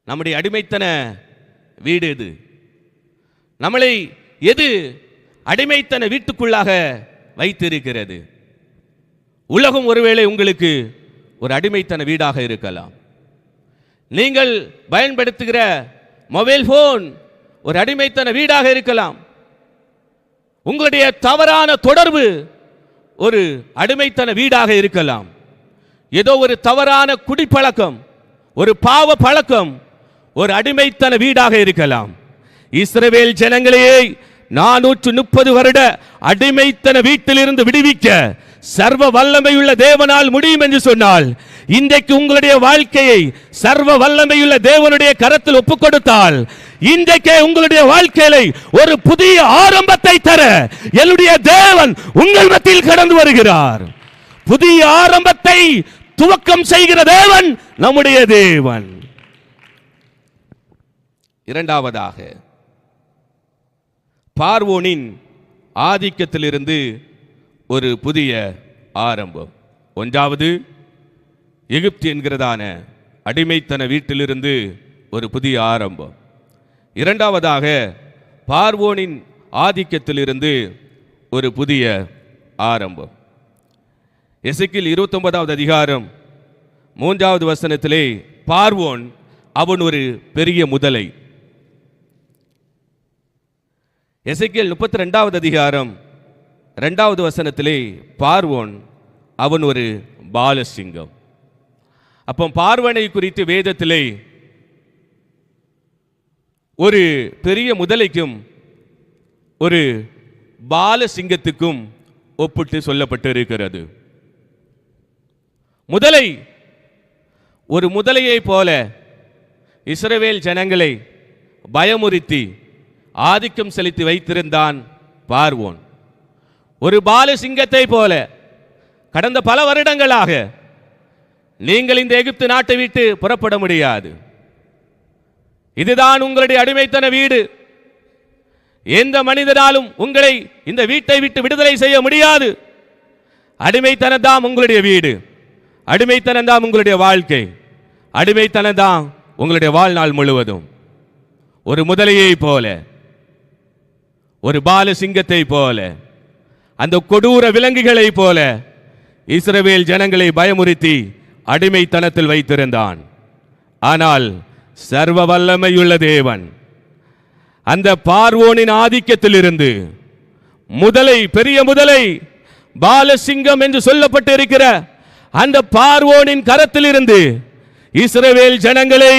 நம்முடைய அடிமைத்தன வீடு எது? நம்மளை எது அடிமைத்தன வீட்டுக்குள்ளாக வைத்திருக்கிறது? உலகம் ஒருவேளை உங்களுக்கு ஒரு அடிமைத்தன வீடாக இருக்கலாம். நீங்கள் பயன்படுத்துகிற மொபைல் போன் ஒரு அடிமைத்தன வீடாக இருக்கலாம். உங்களுடைய தவறான தொடர்பு ஒரு அடிமைத்தன வீடாக இருக்கலாம். ஏதோ ஒரு தவறான குடிப்பழக்கம், ஒரு பாவ பழக்கம் ஒரு அடிமைத்தன வீடாக இருக்கலாம். இஸ்ரவேல் ஜனங்களே 430 வருட அடிமைத்தன வீட்டிலிருந்து விடுவிக்க சர்வ வல்லமையுள்ள தேவனால் முடியும் என்று சொன்னால், இன்றைக்கு உங்களுடைய வாழ்க்கையை சர்வ வல்லமையுள்ள தேவனுடைய கரத்தில் ஒப்புக் கொடுத்தால், இன்றைக்கே உங்களுடைய வாழ்க்கையில ஒரு புதிய ஆரம்பத்தை தர என்னுடைய தேவன் உங்கள் மத்தியில் கடந்து வருகிறார். புதிய ஆரம்பத்தை துவக்கம் செய்கிற தேவன் நம்முடைய தேவன். இரண்டாவதாக, பார்வோனின் ஆதிக்கத்திலிருந்து ஒரு புதிய ஆரம்பம். ஒன்றாவது, எகிப்து என்கிறதான அடிமைத்தன வீட்டிலிருந்து ஒரு புதிய ஆரம்பம். இரண்டாவதாக, பார்வோனின் ஆதிக்கத்திலிருந்து ஒரு புதிய ஆரம்பம். எசேக்கியேல் 29வது அதிகாரம் 3வது வசனத்திலே பார்வோன் அவன் ஒரு பெரிய முதலை. எசேக்கியேல் 32வது அதிகாரம் 2வது வசனத்திலே பார்வோன் அவன் ஒரு பாலசிங்கம். அப்போ பார்வனை குறித்து வேதத்திலே ஒரு பெரிய முதலைக்கும் ஒரு பாலசிங்கத்துக்கும் ஒப்பிட்டு சொல்லப்பட்டு இருக்கிறது. முதலை, ஒரு முதலையை போல இஸ்ரவேல் ஜனங்களை பயமுறுத்தி ஆதிக்கம் செலுத்தி வைத்திருந்தான் பார்வோன். ஒரு பாலசிங்கத்தை போல கடந்த பல வருடங்களாக நீங்கள் இந்த எகிப்து நாட்டை விட்டு புறப்பட முடியாது. இதுதான் உங்களுடைய அடிமைத்தன வீடு. எந்த மனிதனாலும் உங்களை இந்த வீட்டை விட்டு விடுதலை செய்ய முடியாது. அடிமைத்தனம்தான் உங்களுடைய வீடு, அடிமைத்தனம்தான் உங்களுடைய வாழ்க்கை, அடிமைத்தனம்தான் உங்களுடைய வாழ்நாள் முழுவதும். ஒரு முதலையை போல, ஒரு பாலசிங்கத்தை போல, அந்த கொடூர விலங்குகளை போல இஸ்ரவேல் ஜனங்களை பயமுறுத்தி அடிமைத்தனத்தில் வைத்திருந்தான். ஆனால் சர்வ வல்லமையுள்ள தேவன் அந்த பார்வோனின் ஆதிக்கத்தில் இருந்து முதலை, பெரிய முதலை, பாலசிங்கம் என்று சொல்லப்பட்டு இருக்கிற அந்த பார்வோனின் கரத்தில் இருந்து இஸ்ரவேல் ஜனங்களை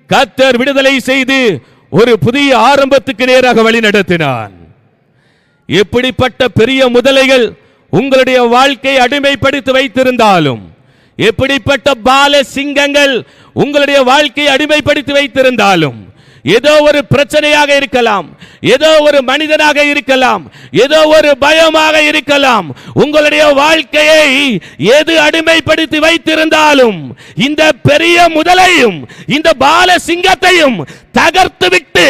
கர்த்தர் விடுதலை செய்து ஒரு புதிய ஆரம்பத்துக்கு நேராக வழி நடத்தினான். எப்படிப்பட்ட பெரிய முதலைகள் உங்களுடைய வாழ்க்கையை அடிமைப்படுத்தி வைத்திருந்தாலும், எப்படிப்பட்ட பால சிங்கங்கள் உங்களுடைய வாழ்க்கையை அடிமைப்படுத்தி வைத்திருந்தாலும், ஏதோ ஒரு பிரச்சனையாக இருக்கலாம், ஏதோ ஒரு மனிதனாக இருக்கலாம், ஏதோ ஒரு பயமாக இருக்கலாம், உங்களுடைய வாழ்க்கையை எது அடிமைப்படுத்தி வைத்திருந்தாலும் இந்த பெரிய முதலையும் இந்த பால சிங்கத்தையும் தகர்த்து விட்டு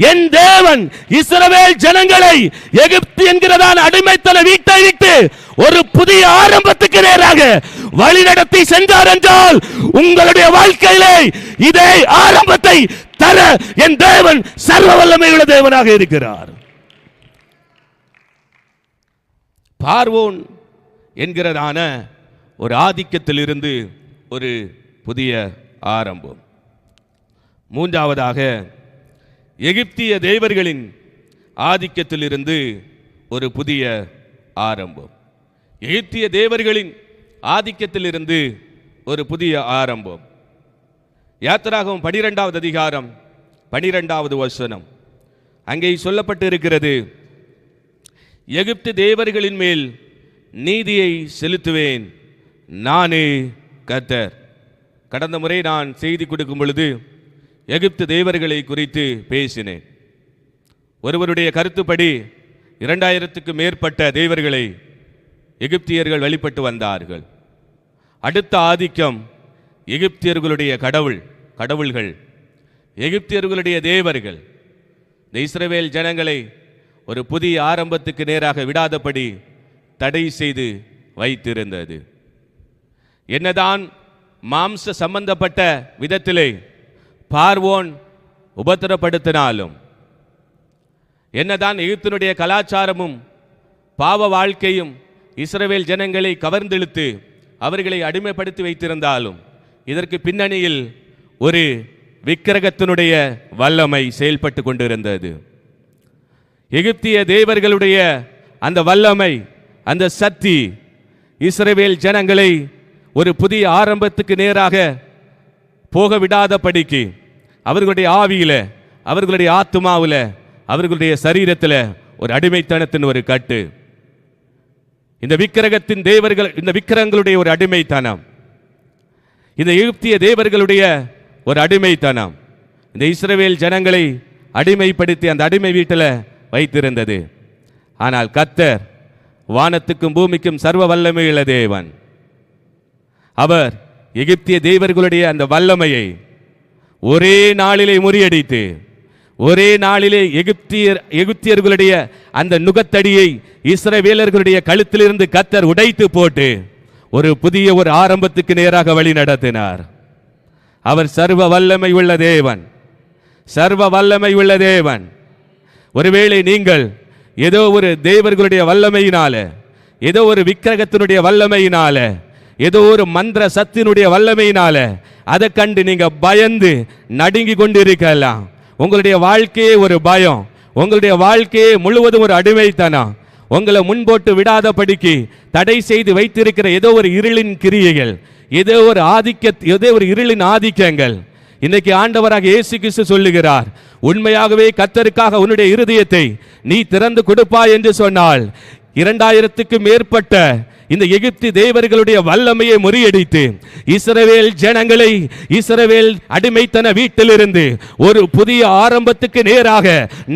என் தேவன் இஸ்ரவேல் ஜனங்களை எகிப்து என்கிறதான அடிமைத்தன வீட்டை விட்டு ஒரு புதிய ஆரம்பத்துக்கு நேராக வழி நடத்தி சென்றார் என்றால், உங்களுடைய வாழ்க்கையிலே இதே ஆரம்பத்தை தர என் தேவன் சர்வ வல்லமையுள்ள தேவனாக இருக்கிறார். பார்வோன் என்கிறதான ஒரு ஆதிக்கத்தில் இருந்து ஒரு புதிய ஆரம்பம். மூன்றாவதாக, எகிப்திய தேவர்களின் ஆதிக்கத்தில் இருந்து ஒரு புதிய ஆரம்பம். எகிப்திய தேவர்களின் ஆதிக்கத்தில் இருந்து ஒரு புதிய ஆரம்பம். யாத்திராகமம் 12வது அதிகாரம் 12வது வசனம், அங்கே சொல்லப்பட்டு இருக்கிறது, எகிப்து தேவர்களின் மேல் நீதியை செலுத்துவேன், நானே கர்த்தர். கடந்த முறை நான் செய்தி கொடுக்கும் பொழுது எகிப்து தேவர்களை குறித்து பேசினேன். ஒருவருடைய கருத்துப்படி 2000க்கு மேற்பட்ட தேவர்களை எகிப்தியர்கள் வழிபட்டு வந்தார்கள். அடுத்த ஆதிக்கம் எகிப்தியர்களுடைய கடவுள்கள், எகிப்தியர்களுடைய தேவர்கள் இந்த இஸ்ரவேல் ஜனங்களை ஒரு புதிய ஆரம்பத்துக்கு நேராக விடாதபடி தடை செய்து வைத்திருந்தது. என்னதான் மாம்ச சம்பந்தப்பட்ட விதத்திலே பார்வோன் உபத்திரப்படுத்தினாலும், என்னதான் எகிப்தினுடைய கலாச்சாரமும் பாவ வாழ்க்கையும் இஸ்ரவேல் ஜனங்களை கவர்ந்தெழுத்து அவர்களை அடிமைப்படுத்தி வைத்திருந்தாலும், இதற்கு பின்னணியில் ஒரு விக்கிரகத்தினுடைய வல்லமை செயல்பட்டு கொண்டிருந்தது. எகிப்திய தேவர்களுடைய அந்த வல்லமை, அந்த சக்தி இஸ்ரவேல் ஜனங்களை ஒரு புதிய ஆரம்பத்துக்கு நேராக போக விடாதபடிக்கு அவர்களுடைய ஆவியில, அவர்களுடைய ஆத்துமாவில், அவர்களுடைய சரீரத்தில் ஒரு அடிமைத்தனத்தின் ஒரு கட்டு, இந்த விக்கிரகத்தின் தேவர்கள், இந்த விக்கிரகங்களுடைய ஒரு அடிமைத்தனம், இந்த எகிப்திய தேவர்களுடைய ஒரு அடிமைத்தனம் இந்த இஸ்ரவேல் ஜனங்களை அடிமைப்படுத்தி அந்த அடிமை வீட்டில் வைத்திருந்தது. ஆனால் கர்த்தர் வானத்துக்கும் பூமிக்கும் சர்வ வல்லமையுள்ள தேவன். அவர் எகிப்திய தேவர்களுடைய அந்த வல்லமையை ஒரே நாளிலே முறியடித்து, ஒரே நாளிலே எகிப்தியர்களுடைய அந்த நுகத்தடியை இஸ்ரவேலர்களுடைய கழுத்திலிருந்து கர்த்தர் உடைத்து போட்டு ஒரு புதிய ஒரு ஆரம்பத்துக்கு நேராக வழி நடத்தினார். அவர் சர்வ வல்லமை உள்ள தேவன், சர்வ வல்லமை உள்ள தேவன். ஒருவேளை நீங்கள் ஏதோ ஒரு தேவர்களுடைய வல்லமையினால, ஏதோ ஒரு விக்கிரகத்தினுடைய வல்லமையினால, ஏதோ ஒரு மந்திர சத்தினுடைய வல்லமையினால அதை கண்டு நீங்க பயந்து நடுங்கி கொண்டிருக்கலாம். உங்களுடைய வாழ்க்கையே ஒரு பயம், உங்களுடைய வாழ்க்கையே முழுவதும் ஒரு அடிமைத்தனம், உங்களை முன்போட்டு விடாதபடிக்கு தடை செய்து வைத்திருக்கிற ஏதோ ஒரு இருளின் கிரியைகள், ஏதோ ஒரு இருளின் ஆதிக்கங்கள். இன்னைக்கு ஆண்டவராக இயேசு கிறிஸ்து சொல்லுகிறார், உண்மையாகவே கர்த்தருக்காக உன்னுடைய இருதயத்தை நீ திறந்து கொடுப்பாய் என்று சொன்னால் 2000க்கு மேற்பட்ட இந்த எகிப்தி தேவர்களுடைய வல்லமையை முறியடித்து இஸ்ரவேல் ஜனங்களை இஸ்ரவேல் அடிமைத்தன வீட்டிலிருந்து ஒரு புதிய ஆரம்பத்துக்கு நேராக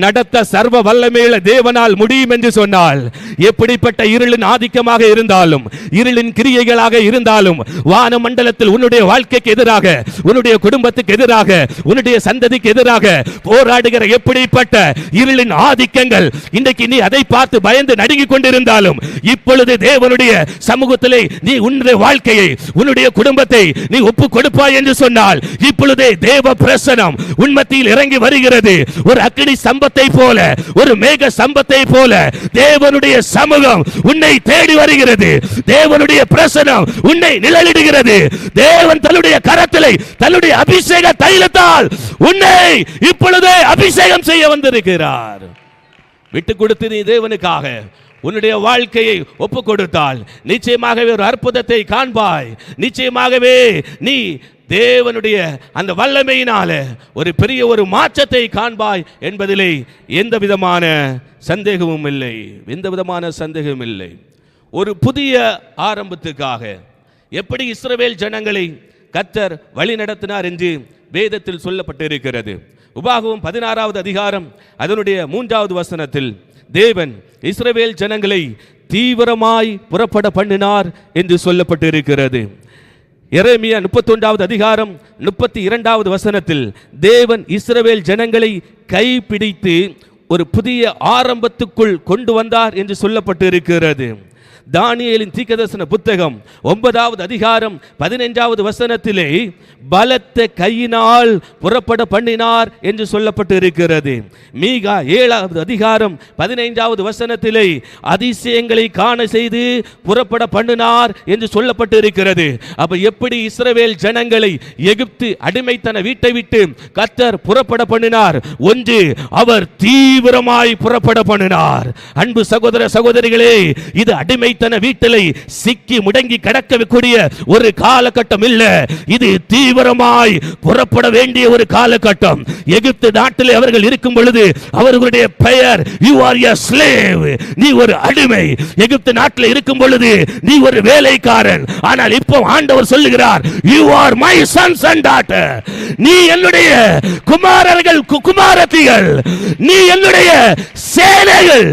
நடத்த சர்வ வல்லமையுள்ள தேவனால் முடியும் என்று சொன்னால், எப்படிப்பட்ட இருளின் ஆதிக்கமாக இருந்தாலும், இருளின் கிரியைகளாக இருந்தாலும், வான மண்டலத்தில் உன்னுடைய வாழ்க்கைக்கு எதிராக, உன்னுடைய குடும்பத்துக்கு எதிராக, உன்னுடைய சந்ததிக்கு எதிராக போராடுகிற எப்படிப்பட்ட இருளின் ஆதிக்கங்கள் இன்றைக்கு நீ அதை பார்த்து பயந்து நடுங்கிக் கொண்டிருந்தாலும், இப்பொழுது தேவனுடைய சமூகத்திலே நீ உன்னுடைய வாழ்க்கையை, உன்னுடைய குடும்பத்தை நீ ஒப்பு கொடுப்பாய் என்று சொன்னால், இப்பொழுதே தேவ பிரசனம் உன் மத்தியில் இறங்கி வருகிறது. ஒரு அக்கினி சம்பத்தை போல, ஒரு மேக சம்பத்தை போல தேவனுடைய சமூகம் உன்னை தேடி வருகிறது. தேவனுடைய பிரசனம் உன்னை நிழலிடுகிறது. தேவன் தன்னுடைய கரத்திலே தன்னுடைய அபிஷேக தைலத்தால் உன்னை இப்பொழுதே அபிஷேகம் செய்ய வந்திருக்கிறார். விட்டு கொடுத்து நீ தேவனுக்காக உன்னுடைய வாழ்க்கையை ஒப்பு கொடுத்தால் நிச்சயமாகவே ஒரு அற்புதத்தை காண்பாய். நிச்சயமாகவே நீ தேவனுடைய அந்த வல்லமையினால ஒரு பெரிய ஒரு மாற்றத்தை காண்பாய் என்பதிலே எந்த விதமான சந்தேகமும் இல்லை, எந்த விதமான சந்தேகமும் இல்லை. ஒரு புதிய ஆரம்பத்துக்காக எப்படி இஸ்ரவேல் ஜனங்களை கர்த்தர் வழி நடத்தினார் என்று வேதத்தில் சொல்லப்பட்டிருக்கிறது. உபாகமம் 16வது அதிகாரம் அதனுடைய 3வது வசனத்தில் தேவன் இஸ்ரவேல் ஜனங்களை தீவிரமாய் புறப்பட பண்ணினார் என்று சொல்லப்பட்டிருக்கிறது. எரேமியா 31வது அதிகாரம் 32வது வசனத்தில் தேவன் இஸ்ரவேல் ஜனங்களை கைப்பிடித்து ஒரு புதிய ஆரம்பத்துக்குள் கொண்டு வந்தார் என்று சொல்லப்பட்டிருக்கிறது. தானியேலின் தீர்க்கதரிசன புத்தகம் 9வது அதிகாரம் 15வது வசனத்திலே பலத்த கையினால் புறப்பட பண்ணினார் என்று சொல்லப்பட்டு இருக்கிறது. மீகா 7வது அதிகாரம் 15வது வசனத்திலே அதிசயங்களை காண செய்து புறப்பட பண்ணினார் என்று சொல்லப்பட்டு இருக்கிறது. அப்ப எப்படி இஸ்ரவேல் ஜனங்களை எகிப்து அடிமைத்தன வீட்டை விட்டு கர்த்தர் புறப்பட பண்ணினார்? ஒன்று, அவர் தீவிரமாய் புறப்பட பண்ணினார். அன்பு சகோதர சகோதரிகளே, இது அடிமை வீட்டிலே சிக்கி முடங்கி கிடக்கக்கூடிய ஒரு காலகட்டம் இல்ல, இது தீவிரமாய் புறப்பட வேண்டிய ஒரு காலகட்டம். எகிப்து நாட்டிலே அவர்கள் இருக்கும் பொழுது அவர்களுடைய பெயர் யூ ஆர் எ ஸ்லேவ், நீ ஒரு அடிமை. எகிப்து நாட்டில் இருக்கும் பொழுது நீ ஒரு வேலைக்காரன். ஆனால் இப்போ ஆண்டவர் சொல்லுகிறார், you are my sons and daughter, நீ என்னுடைய குமாரர்கள் குமாரத்திகள், நீ என்னுடைய சேனைகள்.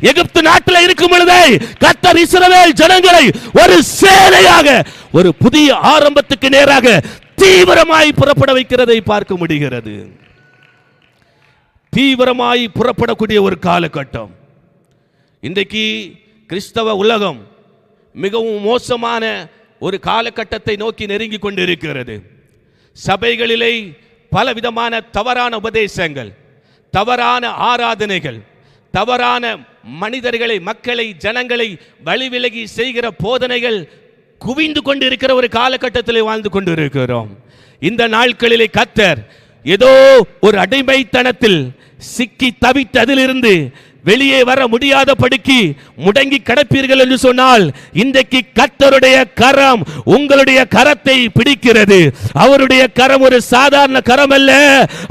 எகிப்து நாட்டில் இருக்கும் பொழுதே கர்த்தர் இஸ்ரவேல் ஜனங்களை ஒரு சேனையாக ஒரு புதிய ஆரம்பத்துக்கு நேராக தீவிரமாய் புறப்பட வைக்கிறதை பார்க்க முடிகிறது. தீவிரமாய் புறப்படக்கூடிய ஒரு காலகட்டம். இன்றைக்கு கிறிஸ்தவ உலகம் மிகவும் மோசமான ஒரு காலகட்டத்தை நோக்கி நெருங்கி கொண்டிருக்கிறது. சபைகளிலே பலவிதமான தவறான உபதேசங்கள், தவறான ஆராதனைகள், தவறான மனிதர்களை, மக்களை, ஜனங்களை வழிவிலகி செய்கிற போதனைகள் குவிந்து கொண்டிருக்கிற ஒரு காலகட்டத்தில் வாழ்ந்து கொண்டிருக்கிறோம். இந்த நாட்களிலே கர்த்தர் ஏதோ ஒரு அடிமைத்தனத்தில் சிக்கி தவித்து அதிலிருந்து வெளியே வர முடியாத படுக்கி முடங்கி கிடப்பீர்கள் என்று சொன்னால், இன்றைக்கு கர்த்தருடைய கரம் உங்களுடைய கரத்தை பிடிக்கிறது. அவருடைய கரம் ஒரு சாதாரண கரம் அல்ல,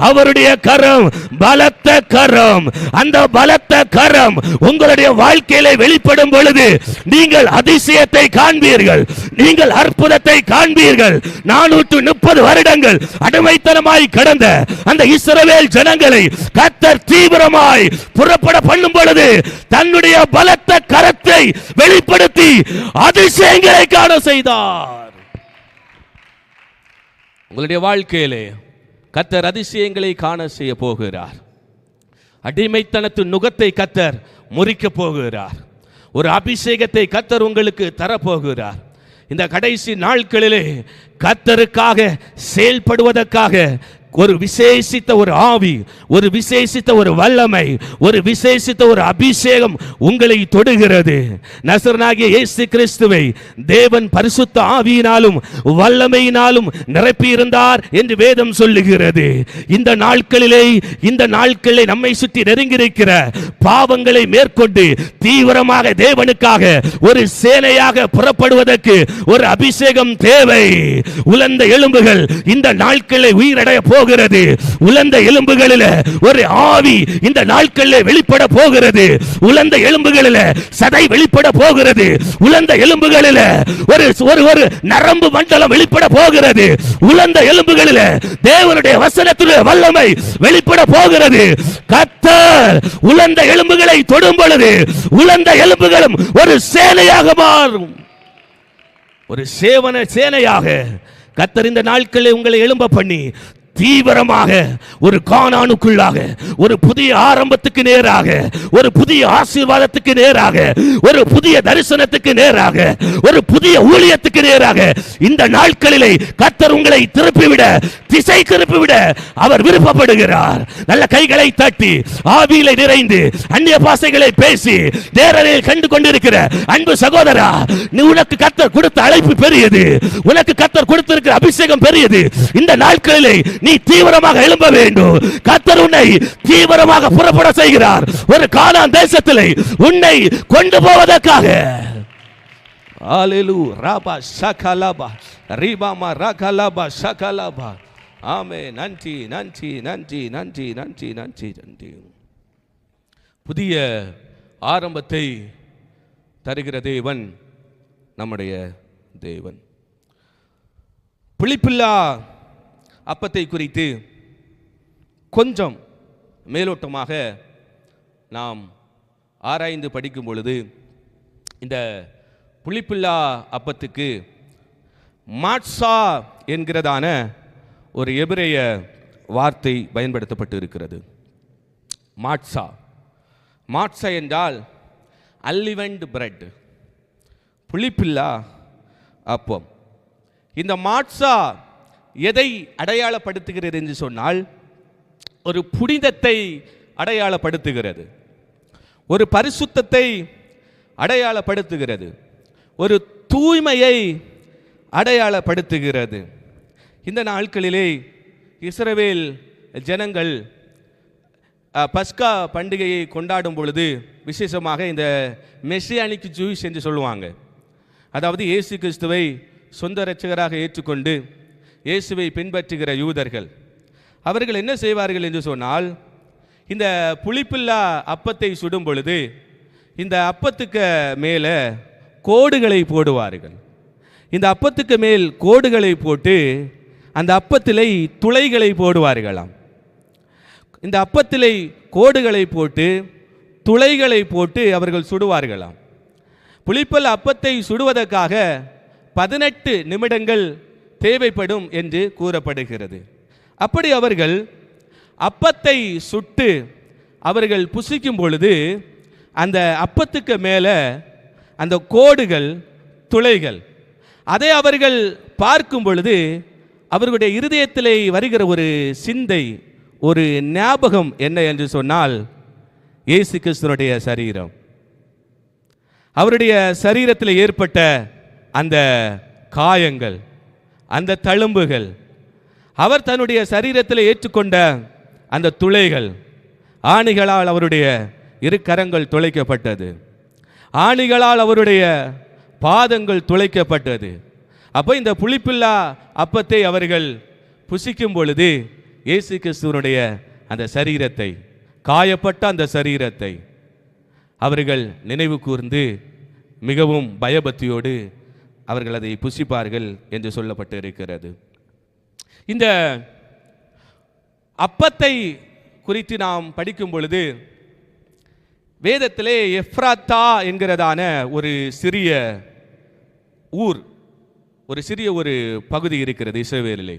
அவருடைய கரம் பலத்த கரம். அந்த பலத்த கரம் உங்களுடைய வாழ்க்கையில வெளிப்படும் பொழுது நீங்கள் அதிசயத்தை காண்பீர்கள், நீங்கள் அற்புதத்தை காண்பீர்கள். 430 வருடங்கள் அடிமைத்தனமாய் கடந்த அந்த இஸ்ரவேல் ஜனங்களை கர்த்தர் தீவிரமாய் புறப்பட பண்ணும் பொழுது தன்னுடைய பலத்த கரத்தை வெளிப்படுத்தி அதிசயங்களை காண செய்தார். உங்களுடைய வாழ்க்கையிலே கர்த்தர் அதிசயங்களை காண செய்ய போகிறார். அடிமைத்தனத்தின் நுகத்தை கர்த்தர் முறிக்க போகிறார். ஒரு அபிஷேகத்தை கர்த்தர் உங்களுக்கு தரப்போகிறார். இந்த கடைசி நாட்களிலே கர்த்தருக்காக செயல்படுவதற்காக ஒரு விசேஷித்த ஒரு ஆவி, ஒரு விசேஷித்த ஒரு வல்லமை, ஒரு விசேஷித்த ஒரு அபிஷேகம் உங்களை தொடுகிறது. நசரனாகிய இயேசு கிறிஸ்துவை தேவன் பரிசுத்த ஆவியினாலும் வல்லமையினாலும் நிரப்பி இருந்தார் என்று வேதம் சொல்லுகிறது. இந்த நாட்களிலே நம்மை சுற்றி நெருங்கியிருக்கிற பாவங்களை மேற்கொண்டு தீவிரமாக தேவனுக்காக ஒரு சேனையாக புறப்படுவதற்கு ஒரு அபிஷேகம் தேவை. உலர்ந்த எலும்புகள் இந்த நாட்களில் உயிரடைய போகிறது. உலர்ந்த எலும்புகளில் ஒரு ஆவி இந்த நாட்களில் வெளிப்பட போகிறது. உலர்ந்த எலும்புகளில் சதை வெளிப்பட போகிறது. உலர்ந்த எலும்புகளில் ஒரு நரம்பு மண்டலம் வெளிப்பட போகிறது. உலர்ந்த எலும்புகளில் தேவனுடைய வசனத்துடைய வல்லமை வெளிப்பட போகிறது. கர்த்தர் உலர்ந்த எலும்புகளை தொடும் பொழுது உலர்ந்த எலும்புகளும் ஒரு சேனையாக மாறும். ஒரு சேனையாக கர்த்தர் இந்த நாட்களில் உங்களை எழும்ப பண்ணி தீவிரமாக ஒரு கானானுக்குள்ளாக, ஒரு புதிய ஆரம்பத்துக்கு நேராக, ஒரு புதிய ஆசீர்வாதத்துக்கு நேராக, ஒரு புதிய தரிசனத்துக்கு நேராக, ஒரு புதிய ஊழியத்துக்கு நேராக இந்த நாட்களிலே கர்த்தர் உங்களை திருப்பிவிட, திசை திருப்பிவிட அவர் விருப்பப்படுகிறார். நல்ல கைகளை தட்டி ஆவியிலே நிறைந்து அந்நிய பாஷைகளை பேசி நேரலில் கண்டு கொண்டிருக்கிற அன்பு சகோதரா, உனக்கு கர்த்தர் கொடுத்த அழைப்பு பெரியது, உனக்கு கர்த்தர் கொடுத்திருக்கிற அபிஷேகம் பெரியது. இந்த நாட்களிலே நீ தீவிரமாக எழும்ப வேண்டும். கர்த்தர் உன்னை தீவிரமாக புறப்பட செய்கிறார். ஒரு கானான் தேசத்திலே உன்னை கொண்டு போவதற்காக. ஹalleluya ரபா ஷகலபா ரிபாமா ரகலபா ஷகலபா. ஆமென். நன்றி நன்றி நன்றி நன்றி நன்றி நன்றி நன்றி. புதிய ஆரம்பத்தை தருகிற தேவன் நம்முடைய தேவன். புளிப்பில்லா அப்பத்தை குறித்து கொஞ்சம் மேலோட்டமாக நாம் ஆராய்ந்து படிக்கும் பொழுது, இந்த புளிப்பில்லா அப்பத்துக்கு மாட்சா என்கிறதான ஒரு எபிரேய வார்த்தை பயன்படுத்தப்பட்டு இருக்கிறது. மாட்சா மாட்சா என்றால் அல்லிவெண்ட் பிரெட், புளிப்பில்லா அப்பம். இந்த மாட்சா எதை அடையாளப்படுத்துகிறது என்று சொன்னால், ஒரு புனிதத்தை அடையாளப்படுத்துகிறது, ஒரு பரிசுத்தத்தை அடையாளப்படுத்துகிறது, ஒரு தூய்மையை அடையாளப்படுத்துகிறது. இந்த நாட்களிலே இஸ்ரவேல் ஜனங்கள் பஸ்கா பண்டிகையை கொண்டாடும் பொழுது விசேஷமாக இந்த மெசியானிக் ஜூஸ் என்று சொல்லுவாங்க. அதாவது இயேசு கிறிஸ்துவை சொந்த இரட்சகராக ஏற்றுக்கொண்டு இயேசுவை பின்பற்றுகிற யூதர்கள், அவர்கள் என்ன செய்வார்கள் என்று சொன்னால், இந்த புளிப்பில்லா அப்பத்தை சுடும் பொழுது இந்த அப்பத்துக்கு மேலே கோடுகளை போடுவார்கள். இந்த அப்பத்துக்கு மேல் கோடுகளை போட்டு அந்த அப்பத்திலே துளைகளை போடுவார்களாம். இந்த அப்பத்திலே கோடுகளை போட்டு துளைகளை போட்டு அவர்கள் சுடுவார்களாம். புளிப்பில்லா அப்பத்தை சுடுவதற்காக 18 நிமிடங்கள் தேவைப்படும் என்று கூறப்படுகிறது. அப்படி அவர்கள் அப்பத்தை சுட்டு அவர்கள் புசிக்கும் பொழுது அந்த அப்பத்துக்கு மேலே அந்த கோடுகள், துளைகள், அதை அவர்கள் பார்க்கும் பொழுது அவர்களுடைய இருதயத்திலே வருகிற ஒரு சிந்தை, ஒரு ஞாபகம் என்ன என்று சொன்னால், இயேசு கிறிஸ்துவினுடைய சரீரம், அவருடைய சரீரத்தில் ஏற்பட்ட அந்த காயங்கள், அந்த தழும்புகள், அவர் தன்னுடைய சரீரத்தில் ஏற்றுக்கொண்ட அந்த துளைகள், ஆணிகளால் அவருடைய இரு கரங்கள் துளைக்கப்பட்டது, ஆணிகளால் அவருடைய பாதங்கள் துளைக்கப்பட்டது. அப்போ இந்த புளிப்பில்லா அப்பத்தை அவர்கள் புசிக்கும் பொழுது இயேசு கிறிஸ்துவனுடைய அந்த சரீரத்தை, காயப்பட்ட அந்த சரீரத்தை அவர்கள் நினைவு கூர்ந்து மிகவும் பயபக்தியோடு அவர்கள் அதை புசிப்பார்கள் என்று சொல்லப்பட்டு இருக்கிறது. இந்த அப்பத்தை குறித்து நாம் படிக்கும் பொழுது வேதத்திலே எப்ராத்தா என்கிறதான ஒரு சிறிய ஊர், ஒரு சிறிய ஒரு பகுதி இருக்கிறது இஸ்ரவேலிலே.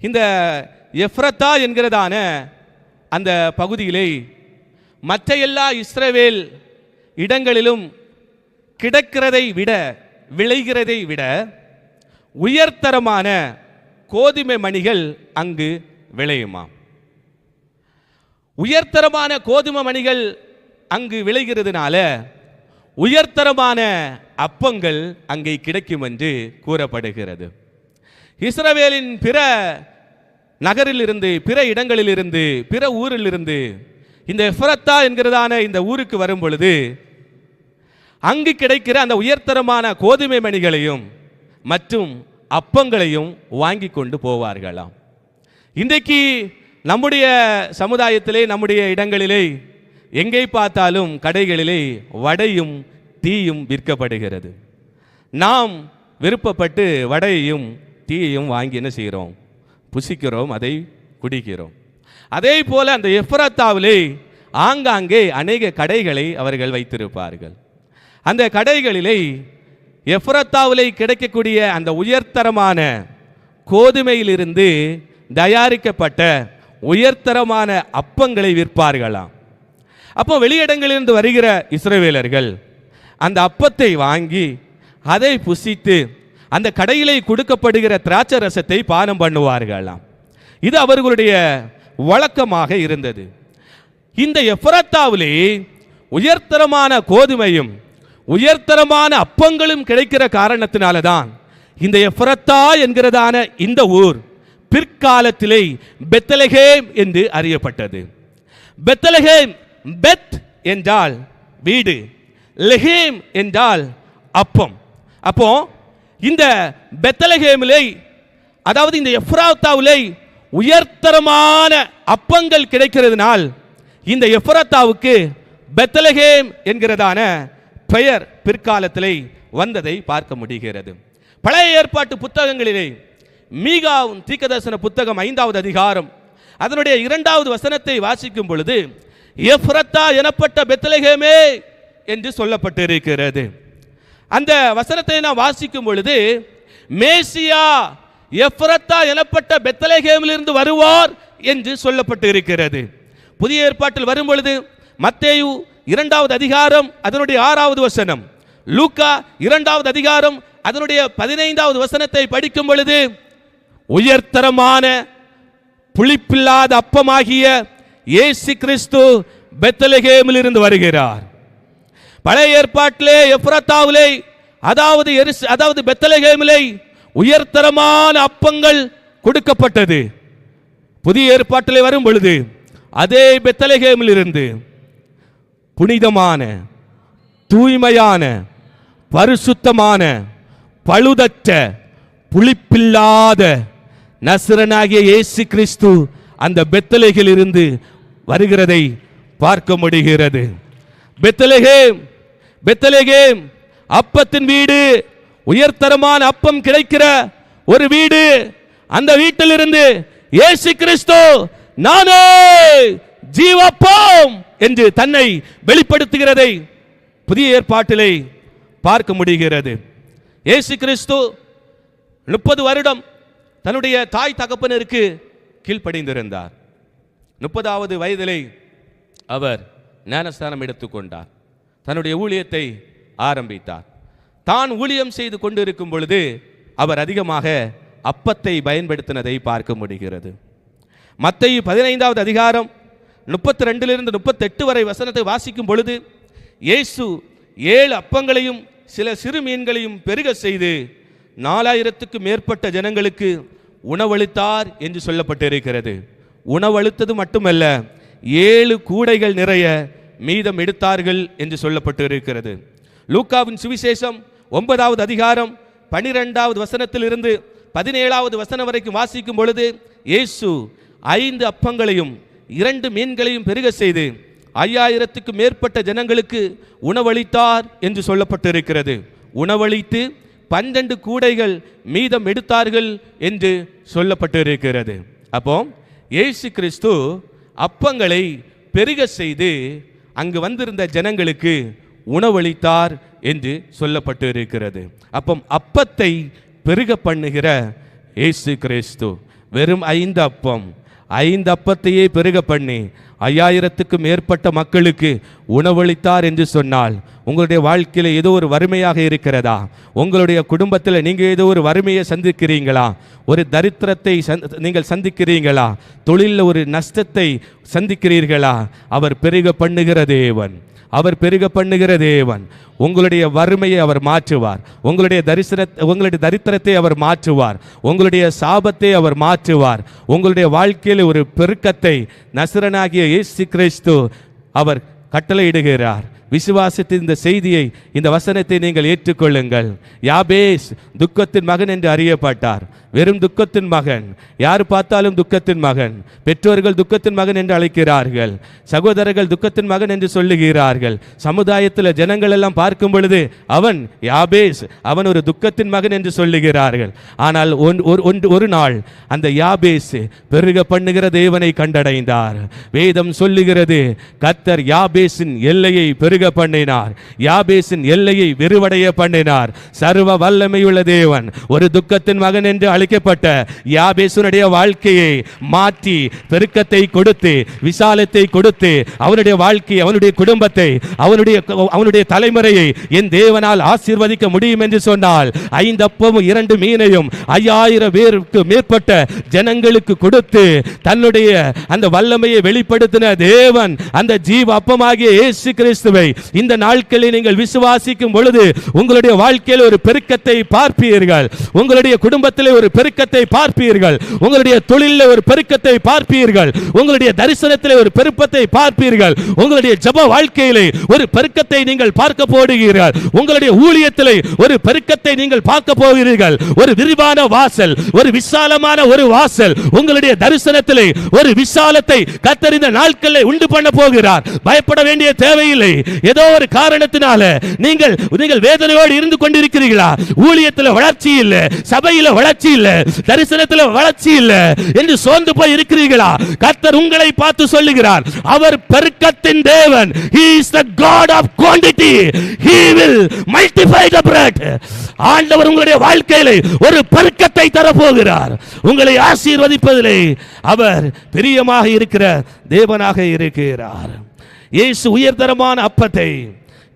இந்த எப்ராத்தா என்கிறதான அந்த பகுதியிலே மற்ற எல்லா இஸ்ரவேல் இடங்களிலும் கிடக்கிறதை விட, விளைகிறதை விட உயர்தரமான கோதுமை மணிகள் அங்கு விளையுமாம். உயர்தரமான கோதுமை மணிகள் அங்கு விளைகிறதுனால உயர்தரமான அப்பங்கள் அங்கே கிடைக்கும் என்று கூறப்படுகிறது. இஸ்ரவேலின் பிற நகரிலிருந்து, பிற இடங்களிலிருந்து, பிற ஊரிலிருந்து இந்த எப்ராத்தா என்கிறதான இந்த ஊருக்கு வரும் பொழுது அங்கு கிடைக்கிற அந்த உயர்தரமான கோதுமை மணிகளையும் மற்றும் அப்பங்களையும் வாங்கி கொண்டு போவார்களாம். இன்றைக்கு நம்முடைய சமுதாயத்திலே, நம்முடைய இடங்களிலே எங்கே பார்த்தாலும் கடைகளிலே வடையும் டீயும் விற்கப்படுகிறது. நாம் விருப்பப்பட்டு வடையையும் டீயையும் வாங்கி என்ன செய்கிறோம்? புசிக்கிறோம், அதை குடிக்கிறோம். அதே போல அந்த எப்ராத்தாவிலே ஆங்காங்கே அநேக கடைகளை அவர்கள் வைத்திருப்பார்கள். அந்த கடைகளிலே எப்ராத்தாவிலே கிடைக்கக்கூடிய அந்த உயர்தரமான கோதுமையிலிருந்து தயாரிக்கப்பட்ட உயர்தரமான அப்பங்களை விற்பார்களாம். அப்போ வெளியிடங்களிலிருந்து வருகிற இஸ்ரவேலர்கள் அந்த அப்பத்தை வாங்கி அதை புசித்து அந்த கடையிலே கொடுக்கப்படுகிற திராட்சை ரசத்தை பானம் பண்ணுவார்களாம். இது அவர்களுடைய வழக்கமாக இருந்தது. இந்த எப்ராத்தாவிலே உயர்தரமான கோதுமையும் உயர்தரமான அப்பங்களும் கிடைக்கிற காரணத்தினால தான் இந்த எப்ராத்தா என்கிறதான இந்த ஊர் பிற்காலத்திலே பெத்லகேம் என்று அறியப்பட்டது. பெத்லகேம், பெத் என்றால் வீடு, லெஹேம் என்றால் அப்பம். அப்போ இந்த பெத்லகேமிலே, அதாவது இந்த எப்ராத்தாவிலே உயர்தரமான அப்பங்கள் கிடைக்கிறதுனால் இந்த எப்ராத்தாவுக்கு பெத்லகேம் என்கிறதான பெயர் பிற்காலத்திலே வந்ததை பார்க்க முடிகிறது. பழைய ஏற்பாட்டு புத்தகங்களிலே மீகாவின் தீர்க்கதரிசன புத்தகம் 5வது அதிகாரம் அதனுடைய 2வது வசனத்தை வாசிக்கும் பொழுது எப்ராத்தா எனப்பட்ட பெத்லகேமே என்று சொல்லப்பட்டிருக்கிறது. அந்த வசனத்தை நாம் வாசிக்கும் பொழுது மேசியா எப்ராத்தா எனப்பட்ட பெத்லகேமிலிருந்து வருவார் என்று சொல்லப்பட்டு இருக்கிறது. புதிய ஏற்பாட்டில் வரும் பொழுது மத்தேயு 2வது அதிகாரம் அதனுடைய 6வது வசனம், லூக்கா 2வது அதிகாரம் அதனுடைய 15வது வசனத்தை படிக்கும் பொழுது உயர்தரமான புளிப்பில்லாத அப்பமாகிய இயேசு கிறிஸ்து பெத்லகேமில் இருந்து வருகிறார். பழைய ஏற்பாட்டிலே எப்ராத்தாவிலே, அதாவது பெத்லகேமிலே உயர்தரமான அப்பங்கள் கொடுக்கப்பட்டது. புதிய ஏற்பாட்டிலே வரும் பொழுது அதே பெத்லகேமில் இருந்து புனிதமான, தூய்மையான, பரிசுத்தமான, பழுதற்ற, புளிப்பில்லாத நசரனாகிய இயேசு கிறிஸ்து அந்த பெத்லகேமில் இருந்து வருகிறதை பார்க்க முடிகிறது. பெத்லகேம், பெத்லகேம் அப்பத்தின் வீடு, உயர்தரமான அப்பம் கிடைக்கிற ஒரு வீடு. அந்த வீட்டிலிருந்து இயேசு கிறிஸ்து நானே ஜீவப்பம் என்று தன்னை வெளிப்படுத்துகிறதை புதிய ஏற்பாட்டிலே பார்க்க முடிகிறது. இயேசு கிறிஸ்து 30 வருடம் தன்னுடைய தாய் தகப்பனருக்கு கீழ்ப்படிந்திருந்தார். 30வது வயதிலே அவர் ஞானஸ்தானம் எடுத்துக்கொண்டார். தன்னுடைய ஊழியத்தை ஆரம்பித்தார். தான் ஊழியம் செய்து கொண்டிருக்கும் பொழுது அவர் அதிகமாக அப்பத்தை பயன்படுத்தினதை பார்க்க முடிகிறது. மத்தேயு 15வது அதிகாரம் 32 38 வரை வசனத்தை வாசிக்கும் பொழுது இயேசு 7 அப்பங்களையும் சில சிறு மீன்களையும் பெருக செய்து 4000க்கு மேற்பட்ட ஜனங்களுக்கு உணவளித்தார் என்று சொல்லப்பட்டிருக்கிறது. உணவளித்தது மட்டுமல்ல, 7 கூடைகள் நிறைய மீதம் எடுத்தார்கள் என்று சொல்லப்பட்டிருக்கிறது. லூக்காவின் சுவிசேஷம் 9வது அதிகாரம் 12வது வசனத்திலிருந்து 17வது வசனம் வரைக்கும் வாசிக்கும் பொழுது இயேசு 5 அப்பங்களையும் 2 மீன்களையும் பெருக செய்து 5000க்கு மேற்பட்ட ஜனங்களுக்கு உணவளித்தார் என்று சொல்லப்பட்டிருக்கிறது. உணவளித்து 12 கூடைகள் மீதம் எடுத்தார்கள் என்று சொல்லப்பட்டிருக்கிறது. அப்போ இயேசு கிறிஸ்து அப்பங்களை பெருக செய்து அங்கு வந்திருந்த ஜனங்களுக்கு உணவளித்தார் என்று சொல்லப்பட்டிருக்கிறது. அப்போ அப்பத்தை பெருக பண்ணுகிற இயேசு கிறிஸ்து வெறும் 5 அப்பத்தையே பெருக பண்ணி 5000க்கு மேற்பட்ட மக்களுக்கு உணவளித்தார் என்று சொன்னால், உங்களுடைய வாழ்க்கையில் ஏதோ ஒரு வறுமையாக இருக்கிறதா? உங்களுடைய குடும்பத்தில் நீங்கள் ஏதோ ஒரு வறுமையை சந்திக்கிறீங்களா? ஒரு தரித்திரத்தை நீங்கள் சந்திக்கிறீங்களா? தொழிலில் ஒரு நஷ்டத்தை சந்திக்கிறீர்களா? அவர் பெருக பண்ணுகிற தேவன், அவர் பெருக பண்ணுகிற தேவன். உங்களுடைய வறுமையை அவர் மாற்றுவார், உங்களுடைய தரித்திரத்தை அவர் மாற்றுவார், உங்களுடைய சாபத்தை அவர் மாற்றுவார். உங்களுடைய வாழ்க்கையில் ஒரு பெருக்கத்தை நசரனாகிய இயேசு கிறிஸ்து அவர் கட்டளையிடுகிறார். விசுவாசத்தின் இந்த செய்தியை, இந்த வசனத்தை நீங்கள் ஏற்றுக்கொள்ளுங்கள். யாபேஸ் துக்கத்தின் மகன் என்று அறியப்பட்டார். வெறும் துக்கத்தின் மகன், யார் பார்த்தாலும் துக்கத்தின் மகன். பெற்றோர்கள் துக்கத்தின் மகன் என்று அழைக்கிறார்கள், சகோதரர்கள் துக்கத்தின் மகன் என்று சொல்லுகிறார்கள். சமுதாயத்தில் ஜனங்கள் எல்லாம் பார்க்கும் பொழுது அவன் யாபேஸ், அவன் ஒரு துக்கத்தின் மகன் என்று சொல்லுகிறார்கள். ஆனால் ஒரு நாள் அந்த யாபேஸ் பெருக பண்ணுகிற தேவனை கண்டடைந்தார். வேதம் சொல்லுகிறது, கர்த்தர் யாபேசின் எல்லையை பெருக பண்ணினார், யாபேசின் எல்லையை விரிவடைய பண்ணினார். சர்வ வல்லமையுள்ள தேவன் ஒரு துக்கத்தின் மகன் என்று அழைக்கப்பட்ட யாபேசுனுடைய வாழ்க்கையை மாற்றி பெருக்கத்தை கொடுத்து, விசாலத்தை கொடுத்து, அவனுடைய வாழ்க்கையை, அவனுடைய குடும்பத்தை, அவனுடைய தலைமுறையை என் தேவனால் ஆசீர்வதிக்க முடியும் என்று சொன்னால், 5 அப்பமும் 2 மீனையும் 5000 பேருக்கு மேற்பட்ட ஜனங்களுக்கு கொடுத்து தன்னுடைய அந்த வல்லமையை வெளிப்படுத்தின தேவன், அந்த ஜீவ அப்பமாகிய இயேசு கிறிஸ்துவை இந்த நாட்களில் நீங்கள் விசுவாசிக்கும் பொழுது உங்களுடைய வாழ்க்கையில் ஒரு பெருக்கத்தை பார்ப்பீர்கள், உங்களுடைய குடும்பத்தில் ஒரு பெருக்கத்தை பார்ப்பீர்கள், உங்களுடைய தொழிலில் ஒரு பெருக்கத்தை பார்ப்பீர்கள், உங்களுடைய தரிசனத்தில் ஒரு பெருக்கத்தை பார்ப்பீர்கள், உங்களுடைய ஜெப வாழ்க்கையிலே ஒரு பெருக்கத்தை நீங்கள் பார்க்க போகிறீர்கள், உங்களுடைய ஊழியத்திலே ஒரு பெருக்கத்தை நீங்கள் பார்க்க போகிறீர்கள். ஒரு விரிவான வாசல், ஒரு விசாலமான ஒரு வாசல், உங்களுடைய தரிசனத்திலே ஒரு விசாலத்தை கர்த்தர் இந்த நாட்களில் உண்டு பண்ண போகிறார். பயப்பட வேண்டிய தேவையில்லை. ஏதோ ஒரு காரணத்தினால நீங்கள் வேதனையோடு இருந்து கொண்டிருக்கிறீர்களா? ஊழியத்தில் வளர்ச்சி இல்ல, சபையில் வளர்ச்சி இல்ல, தரிசனத்தில் வளர்ச்சி இல்ல என்று சோர்ந்து போய் இருக்கிறீர்களா? கர்த்தர் உங்களை பார்த்து சொல்லுகிறார், அவர் பெருக்கத்தின் தேவன். He is the God of quantity. He will multiply the bread. ஆண்டவர் உங்களுடைய வாழ்க்கையிலே ஒரு பெருக்கத்தை தரப்போகிறார். உங்களை ஆசீர்வதிப்பதிலே அவர் பிரியமாக இருக்கிற தேவனாக இருக்கிறார். இயேசு உயர்தரமான அப்பத்தை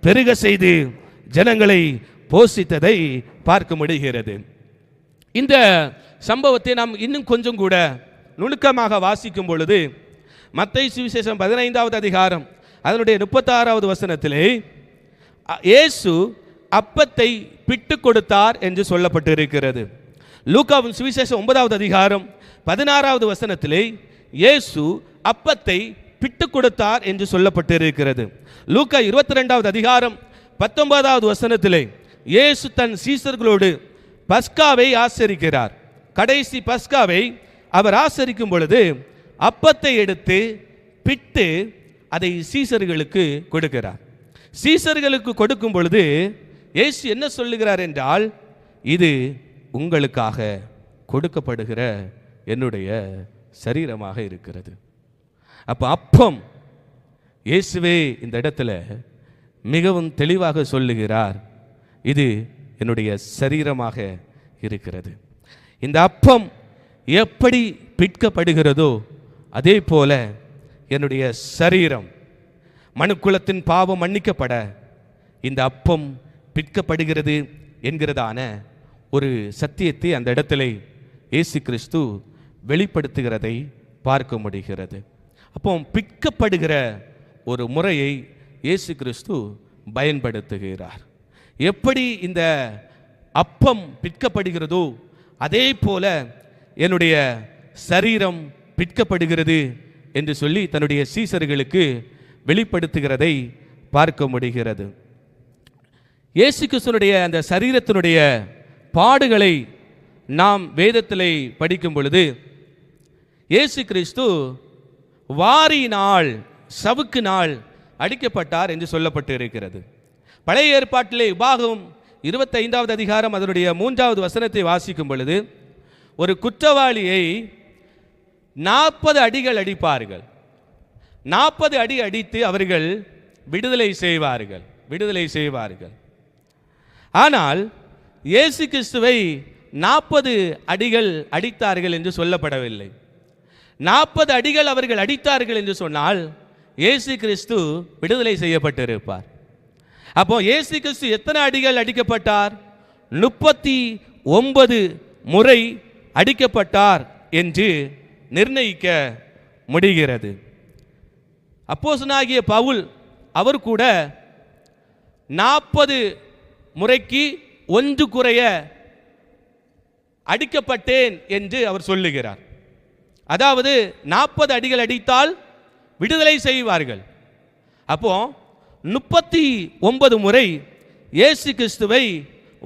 பெருக செய்து ஜனங்களை போஷித்ததை பார்க்க முடிகிறது. இந்த சம்பவத்தை நாம் இன்னும் கொஞ்சம் கூட நுணுக்கமாக வாசிக்கும் பொழுது மத்தேயு சுவிசேஷம் 15வது அதிகாரம் அதனுடைய 36வது வசனத்திலே இயேசு அப்பத்தை பிட்டு கொடுத்தார் என்று சொல்லப்பட்டிருக்கிறது. லூக்காவின் சுவிசேஷம் 9வது அதிகாரம் 16வது வசனத்திலே இயேசு அப்பத்தை பிட்டு கொடுத்தார் என்று சொல்லப்பட்டிருக்கிறது. லூக்கா 22வது அதிகாரம் 19வது வசனத்திலே இயேசு தன் சீசர்களோடு பஸ்காவை ஆசரிக்கிறார். கடைசி பஸ்காவை அவர் ஆசரிக்கும் பொழுது அப்பத்தை எடுத்து பிட்டு அதை சீசர்களுக்கு கொடுக்கிறார். சீசர்களுக்கு கொடுக்கும் பொழுது இயேசு என்ன சொல்லுகிறார் என்றால், இது உங்களுக்காக கொடுக்கப்படுகிற என்னுடைய சரீரமாக இருக்கிறது. அப்போ அப்பம் இயேசுவே இந்த இடத்துல மிகவும் தெளிவாக சொல்லுகிறார், இது என்னுடைய சரீரமாக இருக்கிறது. இந்த அப்பம் எப்படி பிற்கப்படுகிறதோ அதே போல என்னுடைய சரீரம் மனுக்குலத்தின் பாவம் மன்னிக்கப்பட இந்த அப்பம் பிற்கப்படுகிறது என்கிறதான ஒரு சத்தியத்தை அந்த இடத்துல இயேசு கிறிஸ்து வெளிப்படுத்துகிறதை பார்க்க முடிகிறது. அப்போ பிற்கப்படுகிற ஒரு முறையை இயேசு கிறிஸ்து பயன்படுத்துகிறார். எப்படி இந்த அப்பம் பிற்கப்படுகிறதோ அதே போல என்னுடைய சரீரம் பிற்கப்படுகிறது என்று சொல்லி தன்னுடைய சீசர்களுக்கு வெளிப்படுத்துகிறதை பார்க்க முடிகிறது. இயேசு கிறிஸ்துவினுடைய அந்த சரீரத்தினுடைய பாடுகளை நாம் வேதத்திலே படிக்கும் பொழுது இயேசு கிறிஸ்து வாரினால் சவுக்கினால் அடிக்கப்பட்டார் என்று சொல்லப்பட்டு இருக்கிறது. பழைய ஏற்பாட்டிலே உபாகமம் 25வது அதிகாரம் அதனுடைய 3வது வசனத்தை வாசிக்கும் பொழுது ஒரு குற்றவாளியை 40 அடிகள் அடிப்பார்கள். 40 அடி அடித்து அவர்கள் விடுதலை செய்வார்கள். ஆனால் இயேசு கிறிஸ்துவை 40 அடிகள் அடித்தார்கள் என்று சொல்லப்படவில்லை. 40 அடிகள் அவர்கள் அடித்தார்கள் என்று சொன்னால் இயேசு கிறிஸ்து விடுதலை செய்யப்பட்டிருப்பார். அப்போ இயேசு கிறிஸ்து எத்தனை அடிகள் அடிக்கப்பட்டார்? 39 முறை அடிக்கப்பட்டார் என்று நிர்ணயிக்க முடிகிறது. அப்போஸ்தலனாகிய பவுல் அவர் கூட 40 முறைக்கு 1 குறைய அடிக்கப்பட்டேன் என்று அவர் சொல்லுகிறார். அதாவது 40 அடிகள் அடித்தால் விடுதலை செய்வார்கள். அப்போ 39 முறை இயேசு கிறிஸ்துவை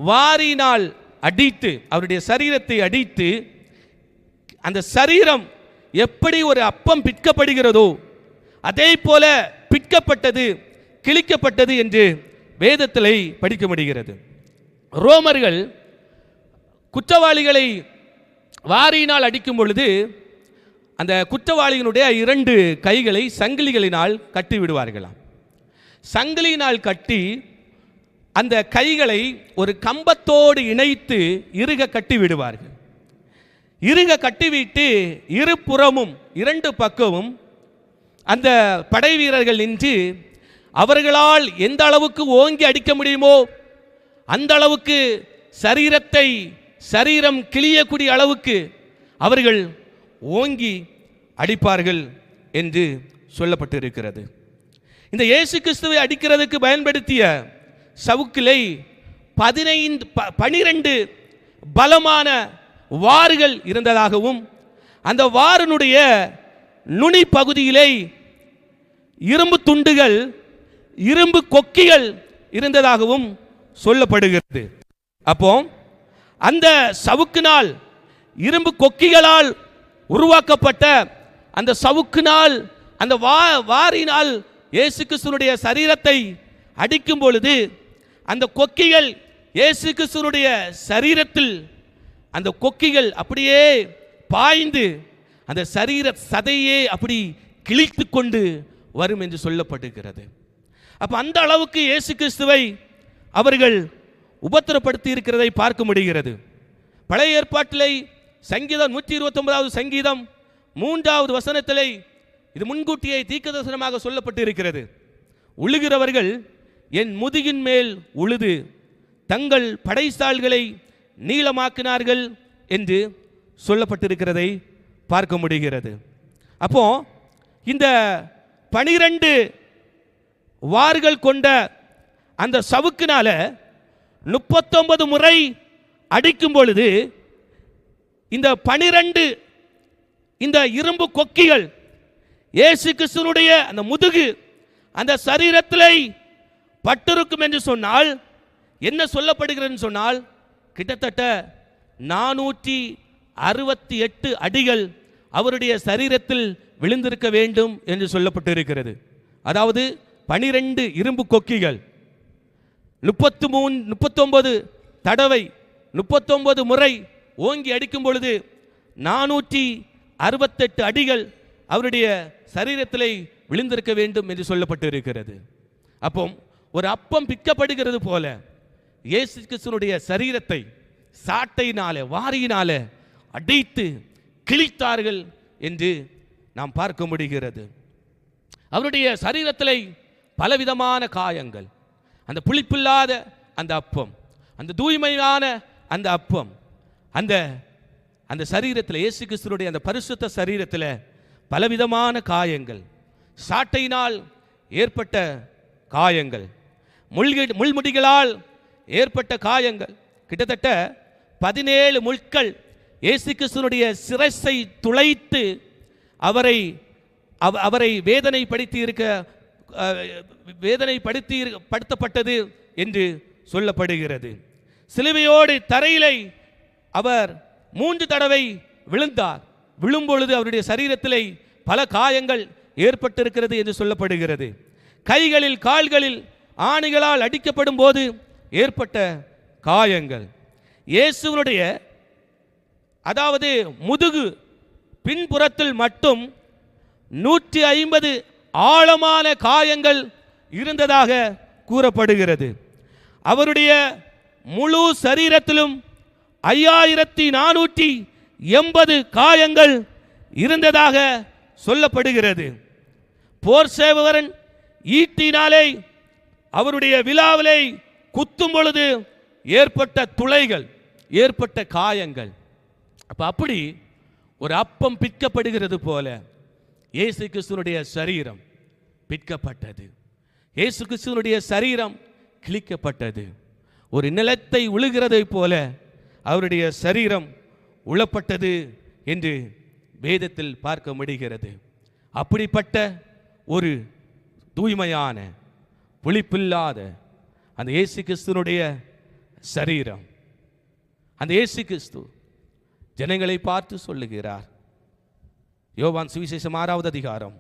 வாரினால் அடித்து அவருடைய சரீரத்தை அடித்து அந்த சரீரம் எப்படி ஒரு அப்பம் பிற்கப்படுகிறதோ அதே போல பிற்கப்பட்டது, கிழிக்கப்பட்டது என்று வேதத்திலே படிக்க முடிகிறது. ரோமர்கள் குற்றவாளிகளை வாரியினால் அடிக்கும் பொழுது அந்த குற்றவாளியினுடைய 2 கைகளை சங்கிலிகளினால் கட்டி விடுவார்களாம். சங்கிலியினால் கட்டி அந்த கைகளை ஒரு கம்பத்தோடு இணைத்து இறுக கட்டி விடுவார்கள். இறுக கட்டிவிட்டு இருபுறமும் 2 பக்கமும் அந்த படை வீரர்கள் நின்று அவர்களால் எந்த அளவுக்கு ஓங்கி அடிக்க முடியுமோ அந்த அளவுக்கு சரீரம் கிழியக்கூடிய அளவுக்கு அவர்கள் ஓங்கி அடிப்பார்கள் என்று சொல்லப்பட்டிருக்கிறது. இந்த இயேசு கிறிஸ்துவை அடிக்கிறதுக்கு பயன்படுத்திய சவுக்கிலை 12 பலமான வார்கள் இருந்ததாகவும் அந்த வாரினுடைய நுனி பகுதியிலே இரும்பு துண்டுகள், இரும்பு கொக்கிகள் இருந்ததாகவும் சொல்லப்படுகிறது. அப்போ அந்த சவுக்கினால், இரும்பு கொக்கிகளால் உருவாக்கப்பட்ட அந்த சவுக்கினால், அந்த வாரினால் இயேசு கிறிஸ்துவினுடைய சரீரத்தை அடிக்கும் பொழுது அந்த கொக்கிகள் இயேசு கிறிஸ்துவினுடைய சரீரத்தில் அந்த கொக்கிகள் அப்படியே பாய்ந்து அந்த சரீர சதையே அப்படி கிழித்து கொண்டு வரும் என்று சொல்லப்படுகிறது. அப்ப அந்த அளவுக்கு இயேசு கிறிஸ்துவை அவர்கள் உபத்திரப்படுத்தி இருக்கிறதை பார்க்க முடிகிறது. பழைய ஏற்பாட்டிலே சங்கீதம் 129வது சங்கீதம் 3வது வசனத்திலே இது முன்கூட்டியே தீர்க்கதரிசனமாக சொல்லப்பட்டு இருக்கிறது. உழுகிறவர்கள் என் முதுகின் மேல் உழுது தங்கள் படைசால்களை நீளமாக்கினார்கள் என்று சொல்லப்பட்டிருக்கிறதை பார்க்க முடிகிறது. அப்போ இந்த 12 வார்கள் கொண்ட அந்த சவுக்கினால 39 முறை அடிக்கும் பொழுது இந்த 12 இந்த இரும்பு கொக்கிகள் இயேசு கிறிஸ்துவினுடைய அந்த முதுகு அந்த சரீரத்திலே பட்டிருக்கும் என்று சொன்னால் என்ன சொல்லப்படுகிறது சொன்னால் கிட்டத்தட்ட 468 அடிகள் அவருடைய சரீரத்தில் விழுந்திருக்க வேண்டும் என்று சொல்லப்பட்டிருக்கிறது. அதாவது 12 இரும்பு கொக்கிகள் 39 தடவை 39 முறை ஓங்கி அடிக்கும் பொழுது 468 அடிகள் அவருடைய சரீரத்திலே விழுந்திருக்க வேண்டும் என்று சொல்லப்பட்டிருக்கிறது. அப்போ ஒரு அப்பம் பிற்கப்படுகிறது போல இயேசு கிறிஸ்துவினுடைய சரீரத்தை சாட்டையினால வாரியினால அடித்து கிழித்தார்கள் என்று நாம் பார்க்க முடிகிறது. அவருடைய சரீரத்திலே பலவிதமான காயங்கள், அந்த புளிப்பில்லாத அந்த அப்பம், அந்த தூய்மையான அந்த அப்பம், அந்த அந்த சரீரத்தில், இயேசு கிறிஸ்துவுடைய அந்த பரிசுத்த சரீரத்தில் பலவிதமான காயங்கள், சாட்டையினால் ஏற்பட்ட காயங்கள், முள்முடிகளால் ஏற்பட்ட காயங்கள், கிட்டத்தட்ட 17 முட்கள் இயேசு கிறிஸ்துவுடைய சிரசை துளைத்து அவரை வேதனைப்படுத்தப்பட்டது என்று சொல்லப்படுகிறது. சிலுவையோடு தரையிலே அவர் 3 தடவை விழுந்தார். விழும்பொழுது அவருடைய சரீரத்திலே பல காயங்கள் ஏற்பட்டிருக்கிறது என்று சொல்லப்படுகிறது. கைகளில் கால்களில் ஆணிகளால் அடிக்கப்படும் போது ஏற்பட்ட காயங்கள், இயேசுவினுடைய அதாவது முதுகு பின்புறத்தில் மட்டும் 150 ஆழமான காயங்கள் இருந்ததாக கூறப்படுகிறது. அவருடைய முழு சரீரத்திலும் 5480 காயங்கள் இருந்ததாக சொல்லப்படுகிறது. போர் சேவகன் ஈட்டினாலே அவருடைய விலாவிலே குத்தும் பொழுது ஏற்பட்ட துளைகள், ஏற்பட்ட காயங்கள். அப்படி ஒரு அப்பம் பிற்கப்படுகிறது போல இயேசு கிறிஸ்துவினுடைய சரீரம் பிற்கப்பட்டது. இயேசு கிறிஸ்துவினுடைய சரீரம் கிழிக்கப்பட்டது. ஒரு நிலத்தை உழுகிறதை போல அவருடைய சரீரம் உழப்பட்டது என்று வேதத்தில் பார்க்க முடிகிறது. அப்படிப்பட்ட ஒரு தூய்மையான புளிப்பில்லாத அந்த இயேசு கிறிஸ்துவினுடைய சரீரம், அந்த இயேசு கிறிஸ்து ஜனங்களை பார்த்து சொல்லுகிறார். யோவான் சுவிசேஷம் 6வது அதிகாரம்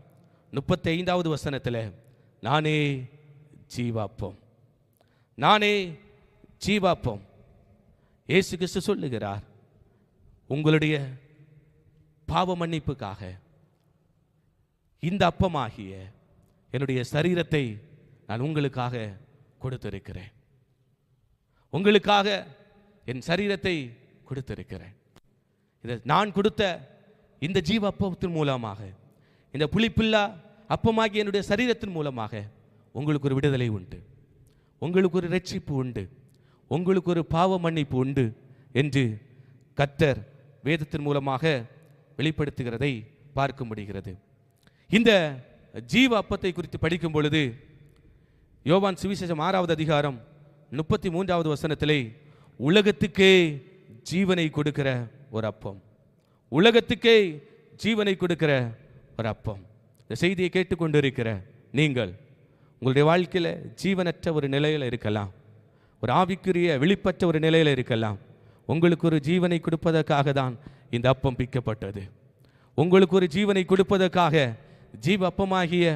35வது வசனத்தில், நானே ஜீவாப்பம், நானே ஜீவாப்பம். இயேசு கிறிஸ்து சொல்லுகிறார், உங்களுடைய பாவ மன்னிப்புக்காக இந்த அப்பமாகிய என்னுடைய சரீரத்தை நான் உங்களுக்காக கொடுத்திருக்கிறேன். உங்களுக்காக என் சரீரத்தை கொடுத்திருக்கிறேன். இதை நான் கொடுத்த இந்த ஜீவ அப்பத்தின் மூலமாக, இந்த புளிப்பில்லா அப்பமாகிய என்னுடைய சரீரத்தின் மூலமாக உங்களுக்கு ஒரு விடுதலை உண்டு, உங்களுக்கு ஒரு ரட்சிப்பு உண்டு, உங்களுக்கு ஒரு பாவ மன்னிப்பு உண்டு என்று கர்த்தர் வேதத்தின் மூலமாக வெளிப்படுத்துகிறதை பார்க்க முடிகிறது. இந்த ஜீவ அப்பத்தை குறித்து படிக்கும் பொழுது யோவான் சுவிசேஷம் 6வது அதிகாரம் 33வது வசனத்திலே, உலகத்துக்கே ஜீவனை கொடுக்கிற ஒரு அப்பம், உலகத்துக்கே ஜீவனை கொடுக்கிற ஒரு அப்பம். இந்த செய்தியை கேட்டுக்கொண்டிருக்கிற நீங்கள் உங்களுடைய வாழ்க்கையில் ஜீவனற்ற ஒரு நிலையில் இருக்கலாம், ஒரு ஆவிக்குரிய வெளிப்பற்ற ஒரு நிலையில் இருக்கலாம். உங்களுக்கு ஒரு ஜீவனை கொடுப்பதற்காக தான் இந்த அப்பம் பிக்கப்பட்டது. உங்களுக்கு ஒரு ஜீவனை கொடுப்பதற்காக ஜீவ அப்பமாகிய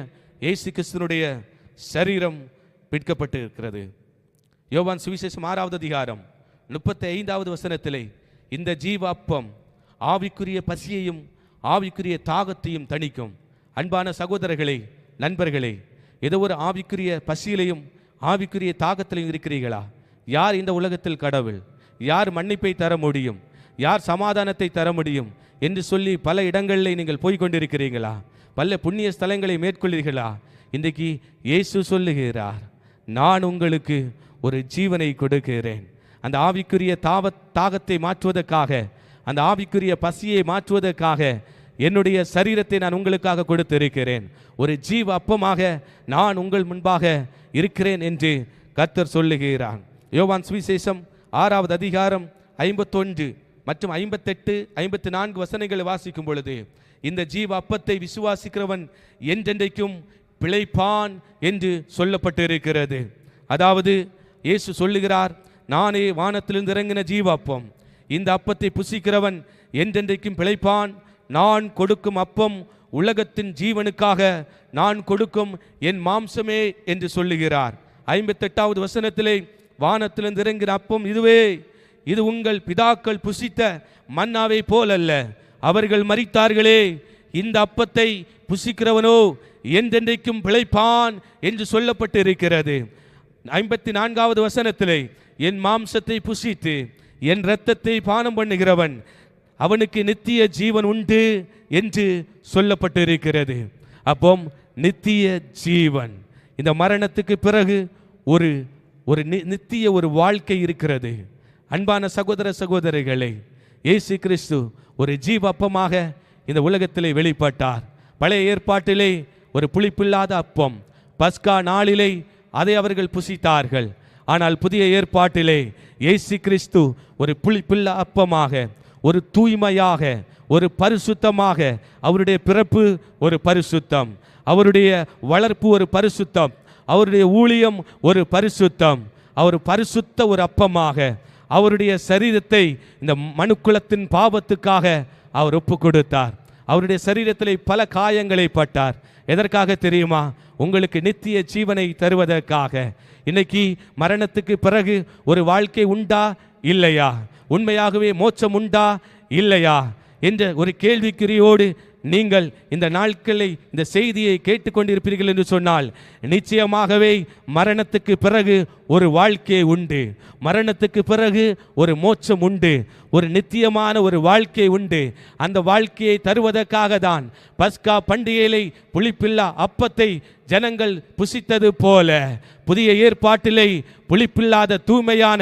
இயேசு கிறிஸ்துவினுடைய சரீரம் பிற்கப்பட்டு இருக்கிறது. யோவான் சுவிசேஷம் 6வது அதிகாரம் 35வது வசனத்திலே, இந்த ஜீவ அப்பம் ஆவிக்குரிய பசியையும் ஆவிக்குரிய தாகத்தையும் தணிக்கும். அன்பான சகோதரர்களே, நண்பர்களே, ஏதோ ஒரு ஆவிக்குரிய பசியிலையும் ஆவிக்குரிய தாகத்திலையும் இருக்கிறீர்களா? யார் இந்த உலகத்தில் கடவுள்? யார் மன்னிப்பை தர முடியும்? யார் சமாதானத்தை தர முடியும் என்று சொல்லி பல இடங்களில் நீங்கள் போய்கொண்டிருக்கிறீங்களா? பல புண்ணிய ஸ்தலங்களை மேற்கொள்ளீர்களா? இன்றைக்கு இயேசு சொல்லுகிறார், நான் உங்களுக்கு ஒரு ஜீவனை கொடுக்கிறேன். அந்த ஆவிக்குரிய தாகத்தை மாற்றுவதற்காக, அந்த ஆவிக்குரிய பசியை மாற்றுவதற்காக என்னுடைய சரீரத்தை நான் உங்களுக்காக கொடுத்திருக்கிறேன். ஒரு ஜீவ அப்பமாக நான் உங்கள் முன்பாக இருக்கிறேன் என்று கர்த்தர் சொல்லுகிறார். யோவான் சுவிசேஷம் 6வது அதிகாரம் 51 மற்றும் 58, 54 வசனங்களை வாசிக்கும் பொழுது, இந்த ஜீவ அப்பத்தை விசுவாசிக்கிறவன் என்றென்றைக்கும் பிழைப்பான் என்று சொல்லப்பட்டு இருக்கிறது. அதாவது இயேசு சொல்லுகிறார், நானே வானத்திலிருந்து இறங்கின ஜீவ அப்பம், இந்த அப்பத்தை புசிக்கிறவன் என்றென்றைக்கும் பிழைப்பான். நான் கொடுக்கும் அப்பம் உலகத்தின் ஜீவனுக்காக நான் கொடுக்கும் என் மாம்சமே என்று சொல்லுகிறார். 58வது வசனத்திலே, வானத்திலிருந்து இறங்கின அப்பம் இதுவே, இது உங்கள் பிதாக்கள் புசித்த மன்னாவை போலல்ல, அவர்கள் மரித்தார்களே, இந்த அப்பத்தை புசிக்கிறவனோ என்றென்றைக்கும் பிழைப்பான் என்று சொல்லப்பட்டு இருக்கிறது. 54வது வசனத்திலே, என் மாம்சத்தை புசித்து என் இரத்தத்தை பானம் பண்ணுகிறவன் அவனுக்கு நித்திய ஜீவன் உண்டு என்று சொல்லப்பட்டு இருக்கிறது. அப்போ நித்திய ஜீவன், இந்த மரணத்துக்கு பிறகு ஒரு ஒரு நித்திய ஒரு வாழ்க்கை இருக்கிறது. அன்பான சகோதர சகோதரிகளே, இயேசு கிறிஸ்து ஒரு ஜீவ அப்பமாக இந்த உலகத்திலே வெளிப்பட்டார். பழைய ஏற்பாட்டிலே ஒரு புளிப்பில்லாத அப்பம், பஸ்கா நாளிலே அதை அவர்கள் புசித்தார்கள். ஆனால் புதிய ஏற்பாட்டிலே இயேசு கிறிஸ்து ஒரு புளிப்பில்லா அப்பமாக, ஒரு தூய்மையாக, ஒரு பரிசுத்தமாக, அவருடைய பிறப்பு ஒரு பரிசுத்தம், அவருடைய வளர்ப்பு ஒரு பரிசுத்தம், அவருடைய ஊழியம் ஒரு பரிசுத்தம், அவர் பரிசுத்த ஒரு அப்பமாக அவருடைய சரீரத்தை இந்த மனுக்குலத்தின் பாவத்துக்காக அவர் ஒப்பு கொடுத்தார். அவருடைய சரீரத்திலே பல காயங்களை பட்டார். எதற்காக தெரியுமா? உங்களுக்கு நித்திய ஜீவனை தருவதற்காக. இன்னைக்கு மரணத்துக்கு பிறகு ஒரு வாழ்க்கை உண்டா இல்லையா? உண்மையாகவே மோட்சம் உண்டா இல்லையா என்ற ஒரு கேள்விக்குறியோடு நீங்கள் இந்த நாட்களை இந்த செய்தியை கேட்டுக்கொண்டிருப்பீர்கள் என்று சொன்னால், நிச்சயமாகவே மரணத்துக்கு பிறகு ஒரு வாழ்க்கை உண்டு, மரணத்துக்கு பிறகு ஒரு மோட்சம் உண்டு, ஒரு நித்தியமான ஒரு வாழ்க்கை உண்டு. அந்த வாழ்க்கையை தருவதற்காக தான் பஸ்கா பண்டிகையிலே புளிப்பில்லா அப்பத்தை ஜனங்கள் புசித்தது போல புதிய ஏற்பாட்டிலே புளிப்பில்லாத தூய்மையான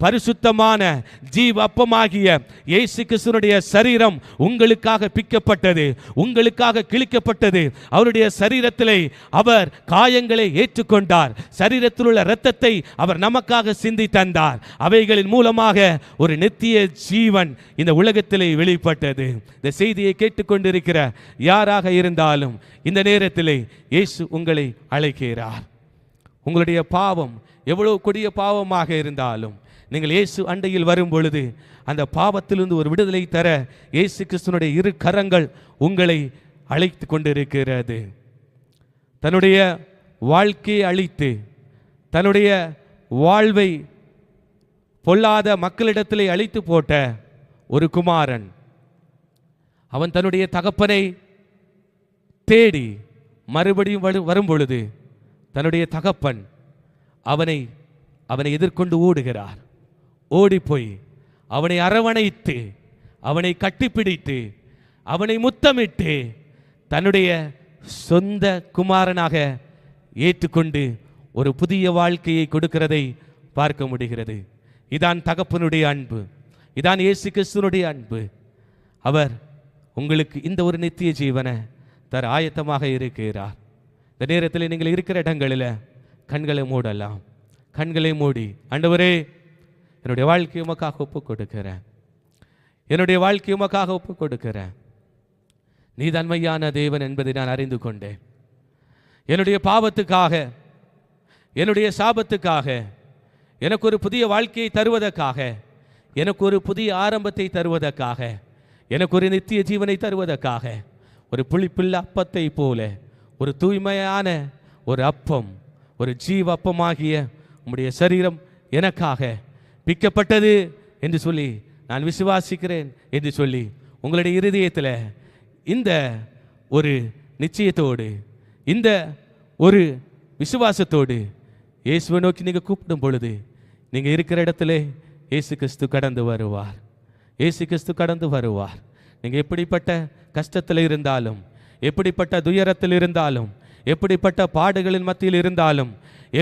பரிசுத்தமான ஜீவ அப்பமாகிய இயேசு கிறிஸ்துவினுடைய சரீரம் உங்களுக்காக பிக்கப்பட்டது, உங்களுக்காக கிழிக்கப்பட்டது. அவருடைய சரீரத்திலே அவர் காயங்களை ஏற்றுக்கொண்டார். சரீரத்தில் உள்ள இரத்தத்தை அவர் நமக்காக சிந்தி தந்தார். அவைகளின் மூலமாக ஒரு நித்திய ஜீவன் இந்த உலகத்திலே வெளிப்பட்டது. இந்த செய்தியை கேட்டுக்கொண்டிருக்கிற யாராக இருந்தாலும் இந்த நேரத்திலே இயேசு உங்களை அழைக்கிறார். உங்களுடைய பாவம் எவ்வளவு கொடிய பாவமாக இருந்தாலும் நீங்கள் இயேசு அண்டையில் வரும் பொழுது அந்த பாவத்திலிருந்து ஒரு விடுதலை தர இயேசு கிறிஸ்துவினுடைய இரு கரங்கள் உங்களை அழைத்து கொண்டிருக்கிறது. தன்னுடைய வாழ்க்கையை அழித்து தன்னுடைய வாழ்வை பொல்லாத மக்களிடத்திலே அழித்து போட்ட ஒரு குமாரன், அவன் தன்னுடைய தகப்பனை தேடி மறுபடியும் வரும் பொழுது தன்னுடைய தகப்பன் அவனை எதிர்கொண்டு ஓடுகிறார். ஓடிப்போய் அவனை அரவணைத்து அவனை கட்டிப்பிடித்து அவனை முத்தமிட்டு தன்னுடைய சொந்த குமாரனாக ஏற்றுக்கொண்டு ஒரு புதிய வாழ்க்கையை கொடுக்கிறதை பார்க்க முடிகிறது. இதான் தகப்பனுடைய அன்பு, இதான் இயேசு கிறிஸ்துவினுடைய அன்பு. அவர் உங்களுக்கு இந்த ஒரு நித்திய ஜீவனை தர ஆயத்தமாக இருக்கிறார். இந்த நேரத்தில் நீங்கள் இருக்கிற இடங்களில் கண்களை மூடலாம். கண்களை மூடி, ஆண்டவரே, என்னுடைய வாழ்க்கை உமக்காக ஒப்பு கொடுக்கிறேன், என்னுடைய வாழ்க்கை உமக்காக ஒப்பு கொடுக்கிறேன். நீ தன்மையான தேவன் என்பதை நான் அறிந்து கொண்டேன். என்னுடைய பாவத்துக்காக, என்னுடைய சாபத்துக்காக, எனக்கு ஒரு புதிய வாழ்க்கையை தருவதற்காக, எனக்கு ஒரு புதிய ஆரம்பத்தை தருவதற்காக, எனக்கு ஒரு நித்திய ஜீவனை தருவதற்காக ஒரு புளிப்பில்ல அப்பத்தை போல ஒரு தூய்மையான ஒரு அப்பம், ஒரு ஜீவ அப்பமாகிய உம்முடைய சரீரம் எனக்காக பிக்கப்பட்டது என்று சொல்லி நான் விசுவாசிக்கிறேன் என்று சொல்லி உங்களுடைய இருதயத்தில் இந்த ஒரு நிச்சயத்தோடு, இந்த ஒரு விசுவாசத்தோடு இயேசுவை நோக்கி நீங்கள் கூப்பிடும் பொழுது நீங்கள் இருக்கிற இடத்துல இயேசு கிறிஸ்து கடந்து வருவார். இயேசு கிறிஸ்து கடந்து வருவார். நீங்கள் எப்படிப்பட்ட கஷ்டத்தில் இருந்தாலும், எப்படிப்பட்ட துயரத்தில் இருந்தாலும், எப்படிப்பட்ட பாடுகளின் மத்தியில் இருந்தாலும்,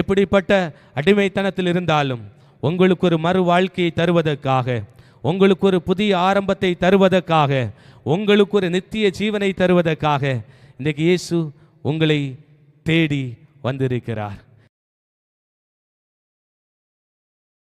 எப்படிப்பட்ட அடிமைத்தனத்தில் இருந்தாலும், உங்களுக்கு ஒரு மறு வாழ்க்கையை தருவதற்காக, உங்களுக்கு ஒரு புதிய ஆரம்பத்தை தருவதற்காக, உங்களுக்கு ஒரு நித்திய ஜீவனை தருவதற்காக இன்றைக்கு இயேசு உங்களை தேடி வந்திருக்கிறார்.